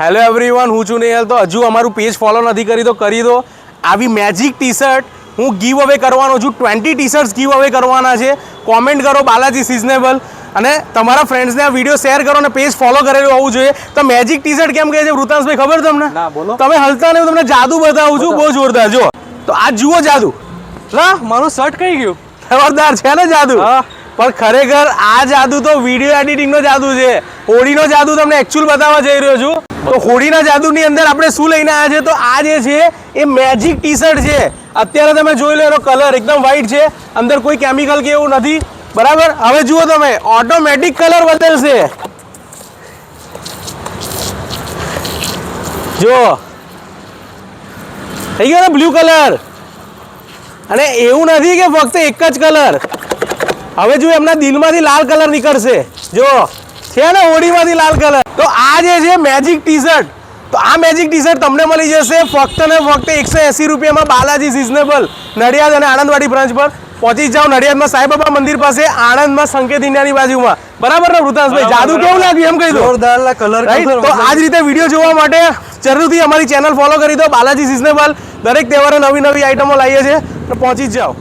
Hello everyone, હું છું નેહલ. તો હજુ અમારું પેજ ફોલો નથી કરી તો કરી દો. આવી મેજિક ટી શર્ટ હું ગીવ અવે કરવાનો છું. 20 ટી શર્ટ્સ ગીવ અવે કરવાના છે. કોમેન્ટ કરો બાલાજી સિઝનેબલ અને તમારા ફ્રેન્ડ્સને આ વિડીયો શેર કરો અને પેજ ફોલો કરેલું હોવું જોઈએ. તો મેજિક ટી શર્ટ કેમ કહે છે વૃતાંશભાઈ, ખબર તમને? ના, બોલો. તમે હલતા નહીં, તમને જાદુ બતાવું છું, બહુ જોરદાર. જો તો આ જુઓ જાદુ. લા, મારું શર્ટ કઈ ગયું? જોરદાર છે ને જાદુ? પણ ખરેખર આ જાદુ તો વિડીયો એડિટિંગનો જાદુ છે. હોળીનો જાદુ તમને એકચ્યુઅલ બતાવવા જઈ રહ્યો છું. તો હોળીના જાદુની અંદર આપણે શું લઈને આવ્યા છે? તો આ જે છે એ મેજિક ટી શર્ટ છે. અત્યારે તમે જોઈ લો, એનો કલર એકદમ વ્હાઈટ છે, અંદર કોઈ કેમિકલ કે એવું નથી, બરાબર. હવે જુઓ તમે, ઓટોમેટિક કલર બદલશે. જો થઈ ગયો ને બ્લુ કલર. અને એવું નથી કે ફક્ત એક જ કલર, હવે જો એમના દિલમાંથી લાલ કલર નીકળશે. જો છે ને હોળીમાંથી લાલ કલર. તો આ જે છે મેજિક ટી શર્ટ, તો આ મેજિક ટી શર્ટ તમને મળી જશે ફક્ત ને ફક્ત 180 રૂપિયામાં બાલાજી સિઝનેબલ નડિયાદ અને આણંદવાડી બ્રાન્ચ પર. પહોંચી જાઓ નડિયાદમાં સાંઈબાબા મંદિર પાસે, આણંદમાં સંકેત ઇન્ડિયાની બાજુમાં, બરાબર ને વૃતાંશભાઈ? જાદુ કેવું લાગ્યું એમ કહી દો. જોરદાર કલર. તો આ જ રીતે વિડીયો જોવા માટે જરૂરથી અમારી ચેનલ ફોલો કરી દો, બાલાજી સિઝનેબલ. દરેક તહેવારે નવી નવી આઈટમો લાવીએ છીએ, તો પહોંચી જ જાઓ.